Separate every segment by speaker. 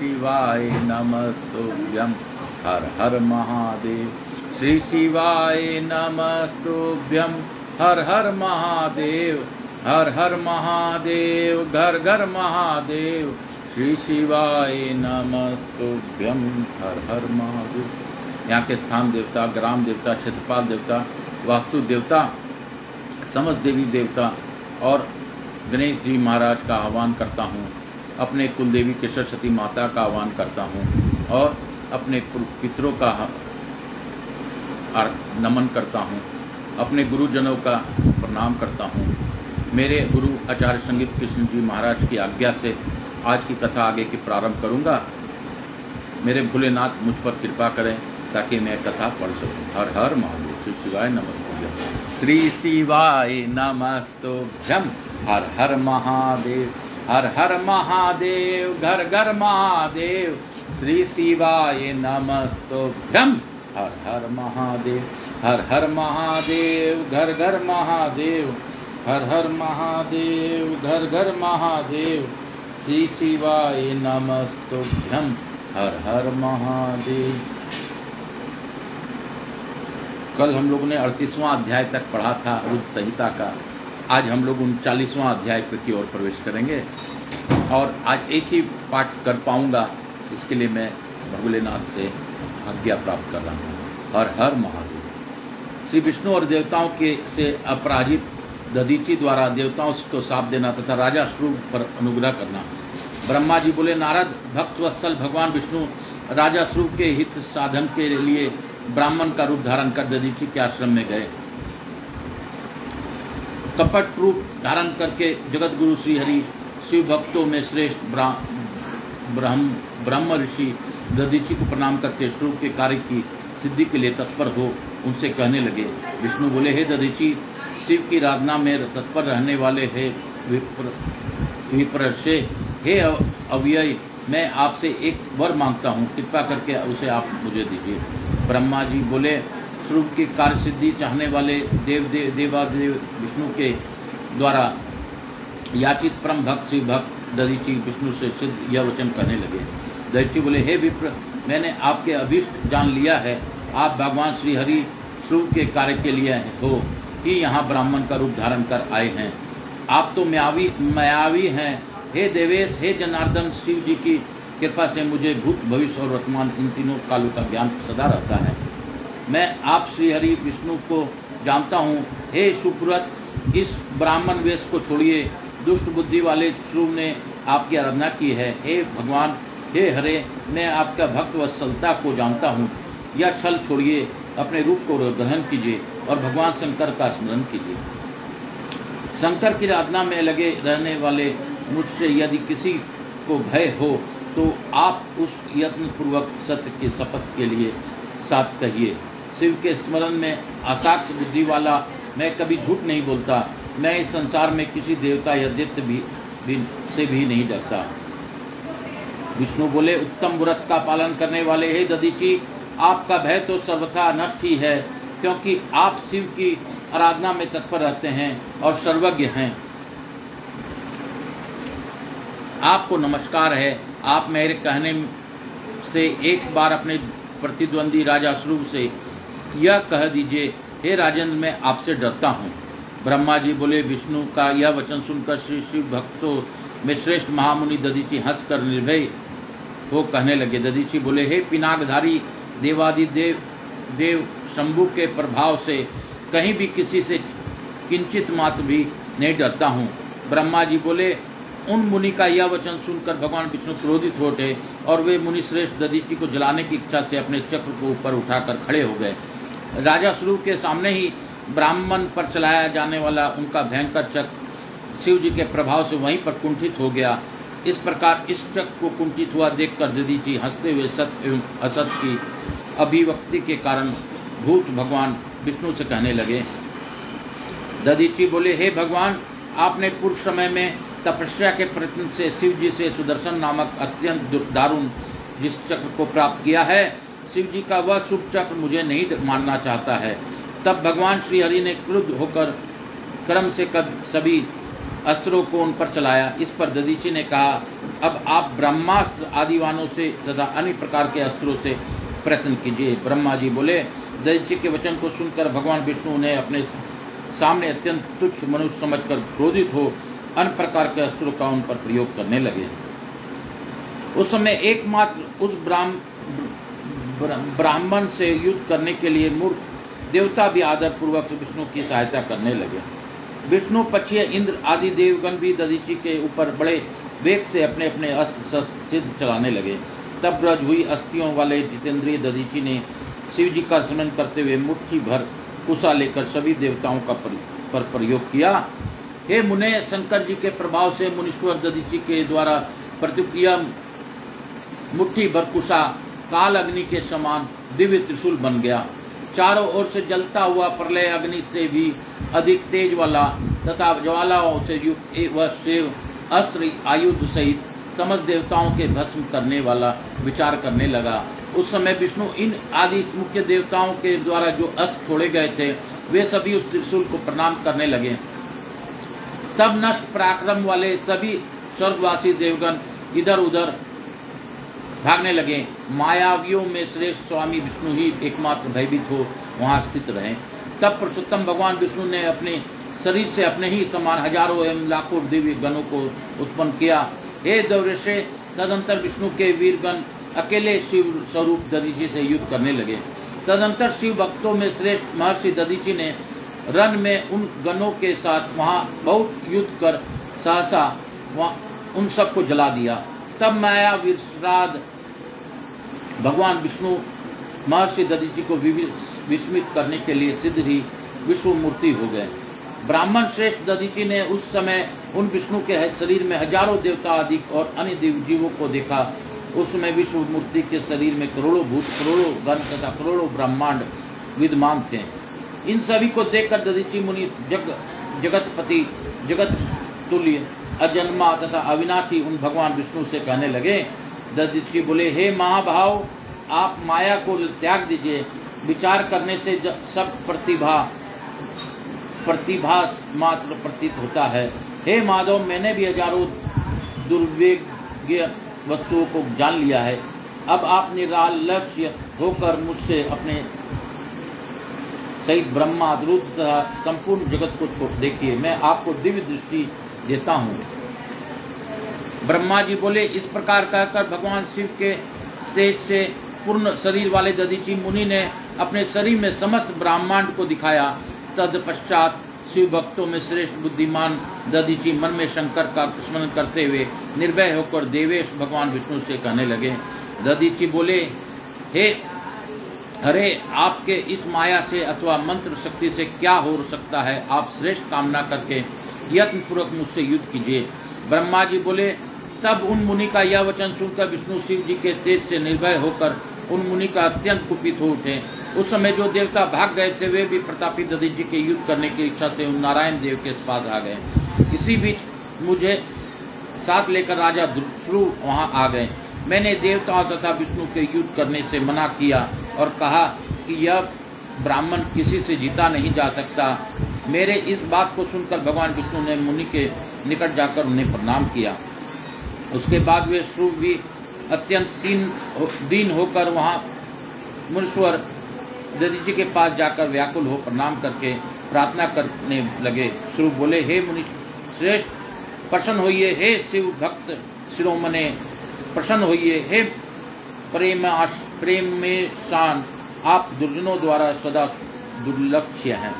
Speaker 1: शिवाय नमस्तुभ्यं हर हर महादेव। श्री शिवाय नमस्तुभ्यं हर हर महादेव। हर हर महादेव घर घर महादेव। श्री शिवाय नमस्तुभ्यं हर हर महादेव। यहाँ के स्थान देवता, ग्राम देवता, क्षेत्रपाल देवता, वास्तु देवता, समस्त देवी देवता और गणेश जी महाराज का आह्वान करता हूँ। अपने कुलदेवी के सरस्वती माता का आह्वान करता हूँ और अपने पितरों का नमन करता हूँ। अपने गुरुजनों का प्रणाम करता हूँ। मेरे गुरु आचार्य संगीत कृष्ण जी महाराज की आज्ञा से आज की कथा आगे की प्रारंभ करूँगा। मेरे भोलेनाथ मुझ पर कृपा करें ताकि मैं कथा पढ़ सकूँ। हर हर महादेव। श्री शिवाय नमस्तुभ्यं। श्री शिवाय नमस्तुभ्यं हर हर महादेव। हर हर महादेव घर घर महादेव। श्री शिवाय नमस्तुभ्यं हर हर महादेव। हर हर महादेव घर घर महादेव। हर हर महादेव घर घर महादेव। श्री शिवाय नमस्तुभ्यं हर हर महादेव। कल हम लोगों ने 38वां अध्याय तक पढ़ा था रुद्र संहिता का। आज हम लोग 39वां अध्याय की ओर प्रवेश करेंगे और आज एक ही पाठ कर पाऊंगा, इसके लिए मैं भोलेनाथ से आज्ञा प्राप्त कर रहा हूँ। हर हर महादेव। श्री विष्णु और देवताओं के से अपराजित दधीची द्वारा देवताओं को शाप देना तथा राजा श्रुव पर अनुग्रह करना। ब्रह्मा जी बोले, नारद भक्त वत्सल भगवान विष्णु राजा श्रुव के हित साधन के लिए ब्राह्मण का रूप धारण कर दधीची के आश्रम में गए। कपट रूप धारण करके जगत गुरु श्री हरि शिव भक्तों में श्रेष्ठ ब्रह्म ऋषि दधीची को प्रणाम करके श्रुव के कार्य की सिद्धि के लिए तत्पर हो उनसे कहने लगे। विष्णु बोले, हे दधीची, शिव की आराधना में तत्पर रहने वाले हे विप्रशे, हे अव्यय, मैं आपसे एक वर मांगता हूँ, कृपा करके उसे आप मुझे दीजिए। ब्रह्मा जी बोले, श्रुव की कार्य सिद्धि चाहने वाले देवादेव विष्णु के द्वारा याचित परम भक्त शिव भक्त दधीची विष्णु से सिद्ध यह वचन कहने लगे। दधीची बोले, हे विप्र, मैंने आपके अभीष्ट जान लिया है। आप भगवान श्री हरि श्रुव के कार्य के लिए हो ही यहाँ ब्राह्मण का रूप धारण कर आए हैं। आप तो मायावी हैं। हे देवेश, हे जनार्दन, शिव जी की कृपा से मुझे भूत भविष्य और वर्तमान इन तीनों कालों का ज्ञान सदा रहता है। मैं आप श्री हरि विष्णु को जानता हूँ। हे सुपुरत, इस ब्राह्मण वेश को छोड़िए। दुष्ट बुद्धि वाले श्रुव ने आपकी आराधना की है। हे भगवान, हे हरे, मैं आपका भक्त वत्सलता को जानता हूँ। यह छल छोड़िए, अपने रूप को ग्रहण कीजिए और भगवान शंकर का स्मरण कीजिए। शंकर की आराधना में लगे रहने वाले मुझसे यदि किसी को भय हो तो आप उस यत्न पूर्वक सत्य के शपथ के लिए साथ कहिए। शिव के स्मरण में आसक्त बुद्धि वाला मैं कभी झूठ नहीं बोलता। मैं इस संसार में किसी देवता या दैत्य से भी नहीं डरता। विष्णु बोले, उत्तम व्रत का पालन करने वाले हे दधीची, आपका भय तो सर्वथा नष्ट ही है, क्योंकि आप शिव की आराधना में तत्पर रहते हैं और सर्वज्ञ हैं। आपको नमस्कार है। आप मेरे कहने से एक बार अपने प्रतिद्वंदी राजा श्रुव से यह कह दीजिए, हे राजेंद्र, मैं आपसे डरता हूँ। ब्रह्मा जी बोले, विष्णु का यह वचन सुनकर श्री शिव भक्तों में श्रेष्ठ महामुनि दधीची हंसकर निर्भय हो कहने लगे। दधीची बोले, हे पिनाकधारी देव शंभु के प्रभाव से कहीं भी किसी से किंचित मात्र भी नहीं डरता हूँ। ब्रह्मा जी बोले, उन मुनि का यह वचन सुनकर भगवान विष्णु क्रोधित हो उठे और वे मुनि श्रेष्ठ दधीची को जलाने की इच्छा से अपने चक्र को ऊपर उठाकर खड़े हो गए। राजा श्रुव के सामने ही ब्राह्मण पर चलाया जाने वाला उनका भयंकर चक्र शिव जी के प्रभाव से वहीं पर कुंठित हो गया। इस प्रकार इस चक्र को कुंठित हुआ देखकर दधीची हंसते हुए सत्य एवं असत की अभिव्यक्ति के कारण भूत भगवान विष्णु से कहने लगे। दधीची बोले, हे भगवान, आपने पूर्व समय में तपस्या के प्रयत्न से शिव जी से सुदर्शन नामक अत्यंत दारुण जिस चक्र को प्राप्त किया है, शिव जी का वह शुभ चक्र मुझे नहीं मानना चाहता है। तब भगवान श्री हरि ने क्रुद्ध होकर क्रम से सभी अस्त्रों को उन पर चलाया। इस पर दधीची ने कहा, अब आप ब्रह्मास्त्र आदि वाणों से तथा अन्य प्रकार के अस्त्रों से प्रयत्न कीजिए। ब्रह्मा जी बोले। दधीची के वचन को सुनकर भगवान विष्णु ने अपने सामने अत्यंत तुच्छ मनुष्य समझकर क्रोधित हो अन्य प्रकार के अस्त्रों का उन पर प्रयोग करने लगे। उस समय एकमात्र उस ब्राह्मण से युद्ध करने के लिए मूर्ख देवता भी आदर पूर्वक विष्णु की सहायता करने लगे। विष्णु, पक्षी, इंद्र आदि देवगण भी दधीची के ऊपर बड़े वेग से अपने अपने अस्त्र सिद्ध चलाने लगे। तब ब्रज हुई अस्थियों वाले जितेंद्रिय दधीची ने शिव जी का स्मरण करते हुए मुट्ठी भर कुशा लेकर सभी देवताओं का पर प्रयोग किया। हे मुने, शंकर जी के प्रभाव से मुनीश्वर दधीची के द्वारा प्रतिक्रिया मुट्ठी भर कुशा काल अग्नि के समान दिव्य त्रिशूल बन गया। चारों ओर से जलता हुआ प्रलय अग्नि से भी अधिक तेज वाला तथा ज्वालाओं से युक्त वह शिव अस्त्र आयुध सहित समस्त देवताओं के भस्म करने वाला विचार करने लगा। उस समय विष्णु इन आदि मुख्य देवताओं के द्वारा जो अस्त्र छोड़े गए थे वे सभी उस त्रिशूल को प्रणाम करने लगे। तब नष्ट पराक्रम वाले सभी स्वर्गवासी देवगण इधर उधर भागने लगे। मायावियों में श्रेष्ठ स्वामी विष्णु ही एकमात्र भयभीत हो वहां स्थित रहे। तब पुरुषोत्तम भगवान विष्णु ने अपने शरीर से अपने ही समान हजारों एवं लाखों दिव्य गणों को उत्पन्न किया। हे देवर्षि, तदंतर विष्णु के वीरगण अकेले शिव स्वरूप दधीची से युद्ध करने लगे। तदंतर शिव भक्तों में श्रेष्ठ महर्षि दधीची ने रण में उन गणों के साथ वहां बहुत युद्ध कर सहसा उन सबको जला दिया। तब माया विश्राद भगवान विष्णु महर्षि दधीची को विस्मित करने के लिए सिद्ध ही विष्णु मूर्ति हो गए। ब्राह्मण श्रेष्ठ दधीची ने उस समय उन विष्णु के शरीर में हजारों देवता आदि और अन्य जीवों को देखा। उस समय विष्णु मूर्ति के शरीर में करोड़ों भूत, करोड़ों गण तथा करोड़ों ब्रह्मांड विद्यमान थे। इन सभी को देखकर दधीची मुनि जगतपति, जगत तुल्य, अजन्मा तथा अविनाशी उन भगवान विष्णु से कहने लगे। दधीची बोले, हे महाभाव, आप माया को त्याग दीजिए। विचार करने से सब प्रतिभास मात्र प्रतीत होता है। हे माधव, मैंने भी हजारों दुर्वेग्य वस्तुओं को जान लिया है। अब आप निरालस्य होकर मुझसे अपने सहित ब्रह्मा, रुद्र तथा संपूर्ण जगत को देखिए। मैं आपको दिव्य दृष्टि देता हूँ। ब्रह्मा जी बोले। इस प्रकार कहकर भगवान शिव के तेज से पूर्ण शरीर वाले दधीची मुनि ने अपने शरीर में समस्त ब्रह्मांड को दिखाया। तत्पश्चात शिव भक्तों में श्रेष्ठ बुद्धिमान दधीची मन में शंकर का स्मरण करते हुए निर्भय होकर देवेश भगवान विष्णु से कहने लगे। दधीची बोले, हे अरे, आपके इस माया से अथवा मंत्र शक्ति से क्या हो सकता है? आप श्रेष्ठ कामना करके यत्न पूर्वक मुझसे युद्ध कीजिए। ब्रह्मा जी बोले। तब उन मुनि का यह वचन सुनकर विष्णु शिव जी के तेज से निर्भय होकर उन मुनि का अत्यंत कुपित हो उठे। उस समय जो देवता भाग गए थे वे भी प्रतापी दधीची के युद्ध करने की इच्छा से उन नारायण देव के पास आ गए। इसी बीच मुझे साथ लेकर राजा ध्रुव वहां आ गए। मैंने देवताओं तथा विष्णु के युद्ध करने से मना किया और कहा कि यह ब्राह्मण किसी से जीता नहीं जा सकता। मेरे इस बात को सुनकर भगवान विष्णु ने मुनि के निकट जाकर उन्हें प्रणाम किया। उसके बाद वे ध्रुव भी अत्यंत दीन होकर वहां मुनीश्वर दधीची के पास जाकर व्याकुल हो प्रणाम करके प्रार्थना करने लगे। ध्रुव बोले, हे मुनि श्रेष्ठ, प्रसन्न होइए। हे शिव भक्त शिरोमणे, प्रसन्न होइए। हे प्रेमेशान, आप दुर्जनों द्वारा सदा दुर्लक्ष्य हैं।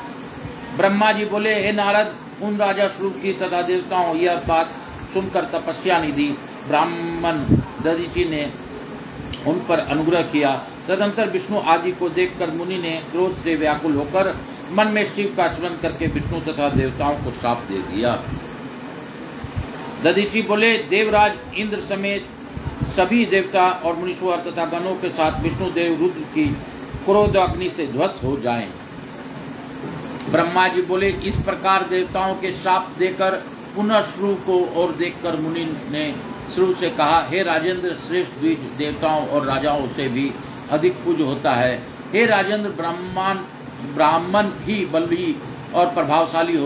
Speaker 1: ब्रह्मा जी बोले, हे नारद, उन राजा ध्रुव की तथा देवताओं यह बात सुनकर तपस्या निधि ब्राह्मण दधीची ने उन पर अनुग्रह किया। तदंतर विष्णु आदि को देखकर मुनि ने क्रोध से व्याकुल होकर मन में शिव का स्मरण करके विष्णु तथा देवताओं को श्राप दे दिया। दधीची बोले, देवराज इंद्र समेत सभी देवता और मुनीश्वर तथा गणों के साथ विष्णु देव रुद्र की क्रोध अग्नि से ध्वस्त हो जाएं। ब्रह्मा जी बोले, इस प्रकार देवताओं के श्राप देकर पुनः ध्रुव को और देखकर मुनि ने ध्रुव से कहा, हे राजेंद्र, श्रेष्ठ द्विज देवताओं और राजाओं से भी अधिक पूज्य होता है। हे राजेंद्र, ब्राह्मण ही बलवी और प्रभावशाली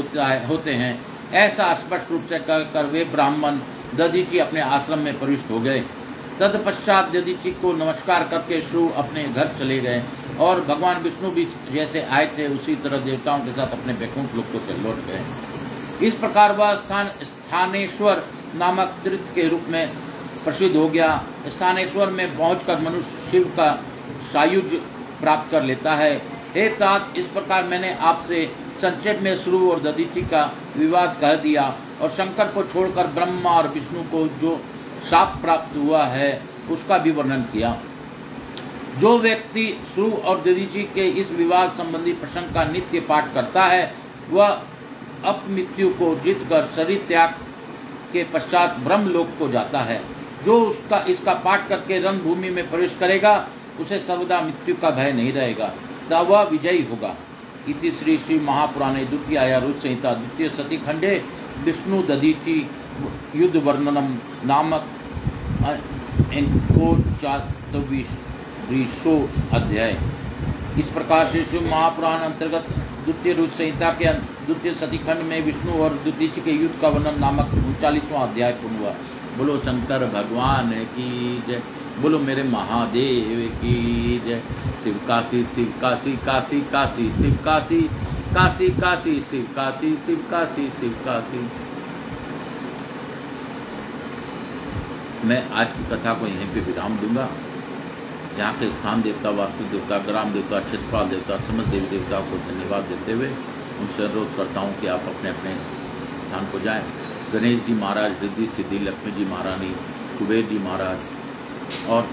Speaker 1: होते हैं। ऐसा स्पष्ट रूप से कर वे ब्राह्मण दधीची अपने आश्रम में प्रविष्ट हो गए। तत्पश्चात दधीची को नमस्कार करके श्रुव अपने घर चले गए और भगवान विष्णु भी जैसे आए थे उसी तरह देवताओं के साथ अपने वैकुंठ लोक को लौट गए। इस प्रकार वह स्थानेश्वर नामक तीर्थ के रूप में प्रसिद्ध हो गया। स्थानेश्वर में पहुंचकर मनुष्य शिव का सायुज्य प्राप्त कर लेता है। हे तात, इस प्रकार मैंने आपसे संक्षेप में श्रुव और दधीची का विवाद कह दिया और शंकर को छोड़कर ब्रह्मा और विष्णु को जो शाप प्राप्त हुआ है उसका भी वर्णन किया। जो व्यक्ति श्रुव और दधीची के इस विवाद संबंधी प्रसंग का नित्य पाठ करता है वह अपमृत्यु को जीतकर शरीर त्याग के पश्चात ब्रह्मलोक को जाता है। जो इसका पाठ करके रणभूमि में प्रवेश करेगा उसे सर्वदा मृत्यु का भय नहीं रहेगा, तब वह विजयी होगा। इति श्री महापुराणे द्वितीयाया रुद्र संहिता द्वितीय सती खंडे विष्णु दधीची युद्ध वर्णनम नामक 34वां अध्याय। इस प्रकार से शिव महापुराण अंतर्गत द्वितीय रुद्र संहिता के द्वितीय सती खंड में विष्णु और दधीची के युद्ध का वर्णन नामक 39वां अध्याय पूर्ण हुआ। बोलो शंकर भगवान की जय, बोलो मेरे महादेव की जय। शिव काशी शिव काशी काशी काशी शिव काशी काशी काशी शिव काशी शिव काशी शिव काशी। मैं आज की कथा को यहीं पे विराम दूंगा। यहाँ के स्थान देवता, वास्तु देवता, ग्राम देवता, क्षेत्रपाल देवता, समस्त देवी देवताओं को धन्यवाद देते हुए उनसे अनुरोध करता हूँ कि आप अपने अपने स्थान को जाएं। गणेश जी महाराज, रिद्धि सिद्धि, लक्ष्मी जी महारानी, कुबेर जी महाराज और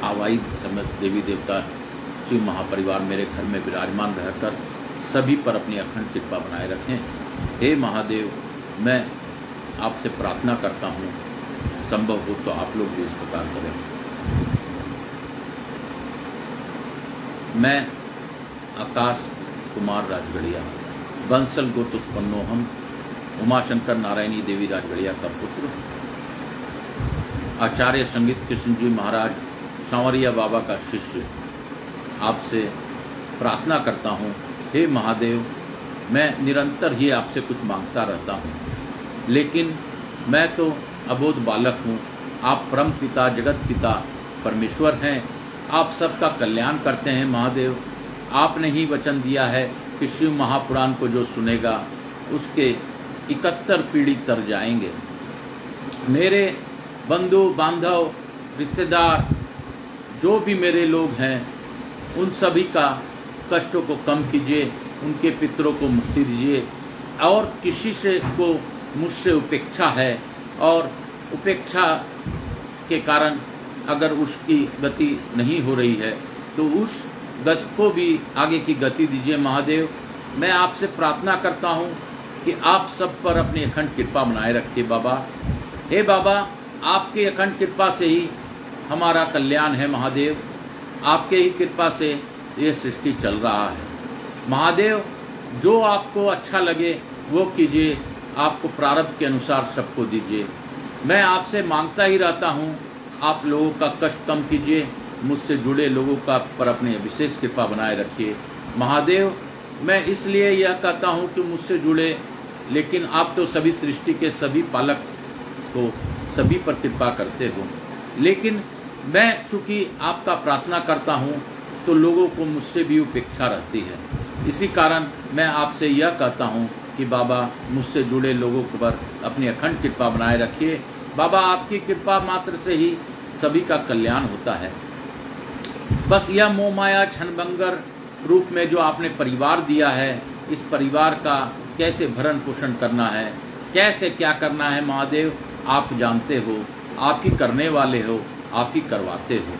Speaker 1: आवाई समेत देवी देवता शिव महापरिवार मेरे घर में विराजमान रहकर सभी पर अपनी अखंड कृपा बनाए रखें। हे महादेव, मैं आपसे प्रार्थना करता हूँ संभव हो तो आप लोग भी इस प्रकार करें। मैं आकाश कुमार राजगढ़िया, बंसल गोत्रोत्पन्नो हम, उमाशंकर नारायणी देवी राजगढ़िया का पुत्र, आचार्य संगीत कृष्ण जी महाराज सांवरिया बाबा का शिष्य, आपसे प्रार्थना करता हूँ हे महादेव, मैं निरंतर ही आपसे कुछ मांगता रहता हूँ, लेकिन मैं तो अबोध बालक हूँ। आप परम पिता, जगत पिता परमेश्वर हैं। आप सबका कल्याण करते हैं महादेव। आपने ही वचन दिया है कि शिव महापुराण को जो सुनेगा उसके 71 पीढ़ी तर जाएंगे। मेरे बंधु बांधव, रिश्तेदार, जो भी मेरे लोग हैं, उन सभी का कष्टों को कम कीजिए, उनके पितरों को मुक्ति दीजिए। और किसी से को मुझसे उपेक्षा है और उपेक्षा के कारण अगर उसकी गति नहीं हो रही है तो उस गति को भी आगे की गति दीजिए महादेव। मैं आपसे प्रार्थना करता हूँ कि आप सब पर अपनी अखंड कृपा बनाए रखिए बाबा। हे बाबा, आपकी अखंड कृपा से ही हमारा कल्याण है महादेव। आपके ही कृपा से ये सृष्टि चल रहा है महादेव। जो आपको अच्छा लगे वो कीजिए, आपको प्रारब्ध के अनुसार सबको दीजिए। मैं आपसे मांगता ही रहता हूँ, आप लोगों का कष्ट कम कीजिए, मुझसे जुड़े लोगों का पर अपनी विशेष कृपा बनाए रखिए महादेव। मैं इसलिए यह कहता हूँ कि मुझसे जुड़े, लेकिन आप तो सभी सृष्टि के सभी पालक को सभी पर कृपा करते हो, लेकिन मैं चूँकि आपका प्रार्थना करता हूँ तो लोगों को मुझसे भी उपेक्षा रहती है। इसी कारण मैं आपसे यह कहता हूँ कि बाबा, मुझसे जुड़े लोगों पर अपनी अखंड कृपा बनाए रखिए। बाबा, आपकी कृपा मात्र से ही सभी का कल्याण होता है। बस यह मोह माया क्षणभंगर रूप में जो आपने परिवार दिया है, इस परिवार का कैसे भरण पोषण करना है, कैसे क्या करना है महादेव, आप जानते हो, आप ही करने वाले हो, आप ही करवाते हो।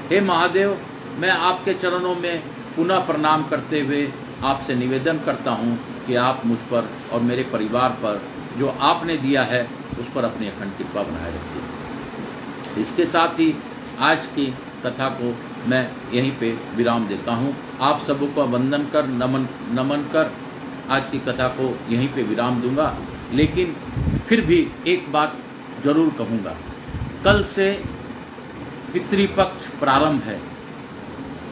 Speaker 1: हे महादेव, मैं आपके चरणों में पुनः प्रणाम करते हुए आपसे निवेदन करता हूँ कि आप मुझ पर और मेरे परिवार पर जो आपने दिया है उस पर अपनी अखंड कृपा बनाए रखिए। इसके साथ ही आज की कथा को मैं यहीं पे विराम देता हूँ। आप सबों को वंदन कर नमन कर आज की कथा को यहीं पे विराम दूंगा। लेकिन फिर भी एक बात जरूर कहूँगा, कल से पितृपक्ष प्रारंभ है।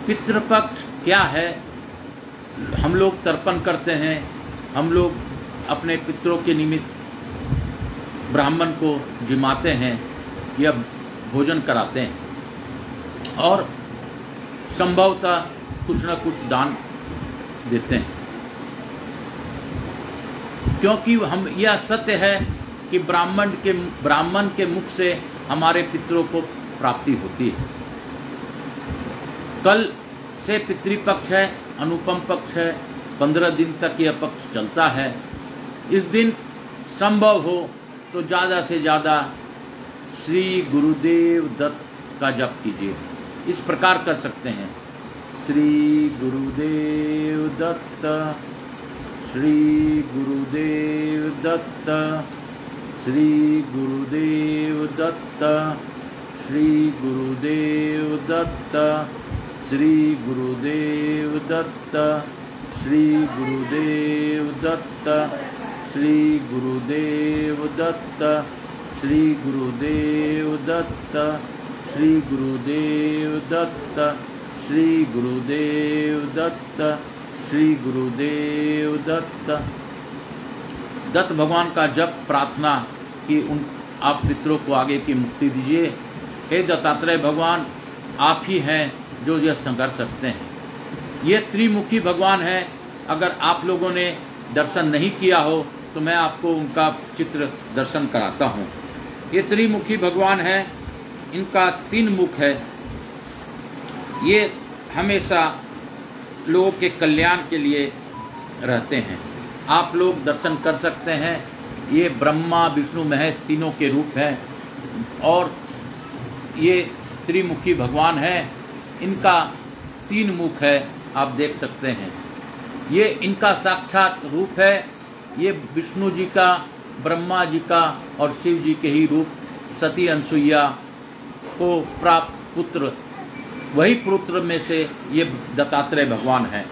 Speaker 1: पितृपक्ष क्या है? हम लोग तर्पण करते हैं, हम लोग अपने पितरों के निमित्त ब्राह्मण को जिमाते हैं या भोजन कराते हैं और संभवतः कुछ न कुछ दान देते हैं, क्योंकि हम यह सत्य है कि ब्राह्मण के मुख से हमारे पितरों को प्राप्ति होती है। कल से पितृपक्ष है, अनुपम पक्ष है, 15 दिन तक यह पक्ष चलता है। इस दिन संभव हो तो ज़्यादा से ज़्यादा श्री गुरुदेव दत्त का जप कीजिए। इस प्रकार कर सकते हैं, श्री गुरुदेव दत्त, श्री गुरुदेव दत्त, श्री गुरुदेव दत्त, श्री गुरुदेव दत्त, श्री गुरुदेव दत्त, श्री गुरुदेव दत्त, श्री गुरुदेव दत्त, श्री गुरुदेव दत्त, श्री गुरुदेव दत्त, श्री गुरुदेव दत्त, श्री गुरुदेव दत्त। दत्त भगवान का जप प्रार्थना कि आप पितरों को आगे की मुक्ति दीजिए। हे दत्तात्रेय भगवान, आप ही हैं जो यह कर सकते हैं। ये त्रिमुखी भगवान है। अगर आप लोगों ने दर्शन नहीं किया हो तो मैं आपको उनका चित्र दर्शन कराता हूँ। ये त्रिमुखी भगवान है, इनका 3 मुख है। ये हमेशा लोगों के कल्याण के लिए रहते हैं। आप लोग दर्शन कर सकते हैं। ये ब्रह्मा विष्णु महेश तीनों के रूप हैं और ये त्रिमुखी भगवान है। इनका 3 मुख है, आप देख सकते हैं। ये इनका साक्षात रूप है। ये विष्णु जी का, ब्रह्मा जी का और शिव जी के ही रूप सती अनसुईया को प्राप्त पुत्र, वही पुत्र में से ये दत्तात्रेय भगवान है,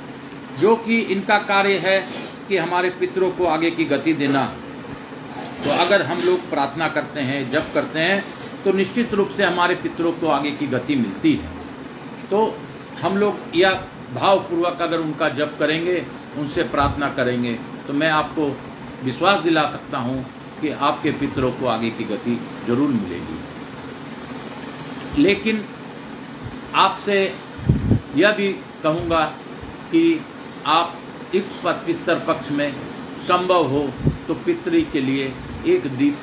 Speaker 1: जो कि इनका कार्य है कि हमारे पितरों को आगे की गति देना। तो अगर हम लोग प्रार्थना करते हैं, जप करते हैं, तो निश्चित रूप से हमारे पितरों को आगे की गति मिलती है। तो हम लोग यह भावपूर्वक अगर उनका जप करेंगे, उनसे प्रार्थना करेंगे, तो मैं आपको विश्वास दिला सकता हूँ कि आपके पितरों को आगे की गति जरूर मिलेगी। लेकिन आपसे यह भी कहूँगा कि आप इस पितर पक्ष में संभव हो तो पितरी के लिए एक दीप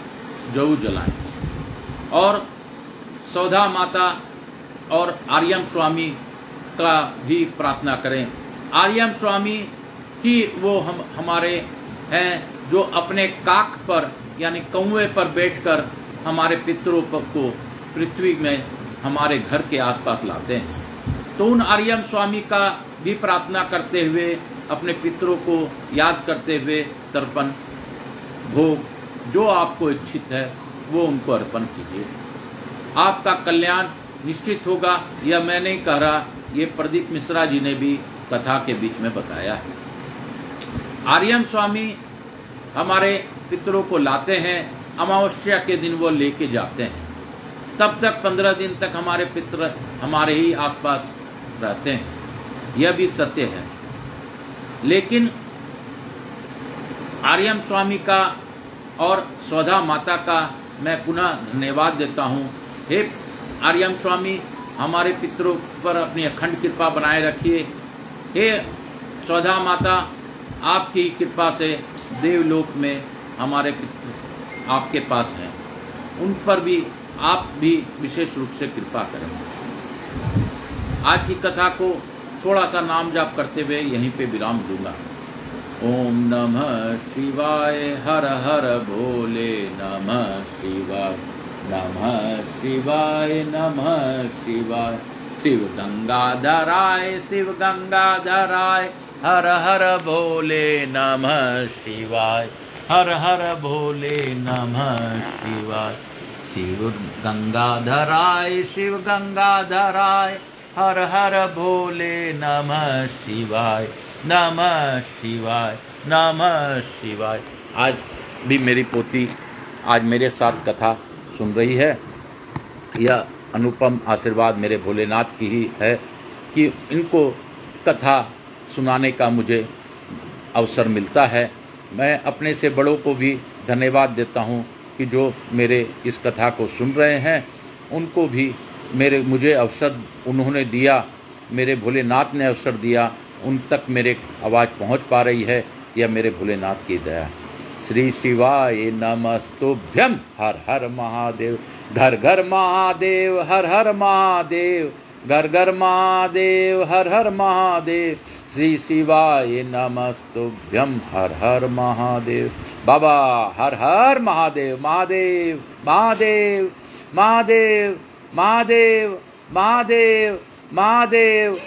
Speaker 1: जरूर जलाएं और सौधा माता और आर्यम स्वामी का भी प्रार्थना करें। आर्यम स्वामी ही वो हमारे हैं जो अपने काख पर यानी कौवे पर बैठकर हमारे पितरों को पृथ्वी में हमारे घर के आसपास लाते हैं। तो उन आर्यम स्वामी का भी प्रार्थना करते हुए, अपने पितरों को याद करते हुए तर्पण भोग जो आपको इच्छित है वो उनको अर्पण कीजिए। आपका कल्याण निश्चित होगा। यह मैं नहीं कह रहा, ये प्रदीप मिश्रा जी ने भी कथा के बीच में बताया है। आर्यम स्वामी हमारे पितरों को लाते हैं, अमावस्या के दिन वो लेके जाते हैं। तब तक 15 दिन तक हमारे पितर हमारे ही आसपास रहते हैं। यह भी सत्य है। लेकिन आर्यम स्वामी का और सौधा माता का मैं पुनः धन्यवाद देता हूँ। हे आर्यम स्वामी, हमारे पितरों पर अपनी अखंड कृपा बनाए रखिए। हे सौधा माता, आपकी कृपा से देवलोक में हमारे पितर आपके पास हैं, उन पर भी आप भी विशेष रूप से कृपा करें। आज की कथा को थोड़ा सा नाम जाप करते हुए यहीं पे विराम दूंगा। ओम नमः शिवाय, हर हर भोले, नमः शिवाय, नमः शिवाय, नमः शिवाय। शिव गंगाधराय, शिव गंगाधराय, हर हर भोले, नमः शिवाय, हर हर भोले, नमः शिवाय। शिव गंगाधराय, शिव गंगाधराय, हर हर भोले, नमः शिवाय, नमः शिवाय, नमः शिवाय। आज भी मेरी पोती आज मेरे साथ कथा सुन रही है। यह अनुपम आशीर्वाद मेरे भोलेनाथ की ही है कि इनको कथा सुनाने का मुझे अवसर मिलता है। मैं अपने से बड़ों को भी धन्यवाद देता हूँ कि जो मेरे इस कथा को सुन रहे हैं, उनको भी मुझे अवसर उन्होंने दिया, मेरे भोलेनाथ ने अवसर दिया, उन तक मेरे आवाज़ पहुँच पा रही है, यह मेरे भोलेनाथ की दया। श्री शिवाय नमस्तुभ्यम, हर हर महादेव, घर घर महादेव, हर हर महादेव, घर घर महादेव, हर हर महादेव। श्री शिवाय नमस्तुभ्यम, हर हर महादेव। बाबा हर हर महादेव, महादेव महादेव महादेव महादेव महादेव महादेव महादेव।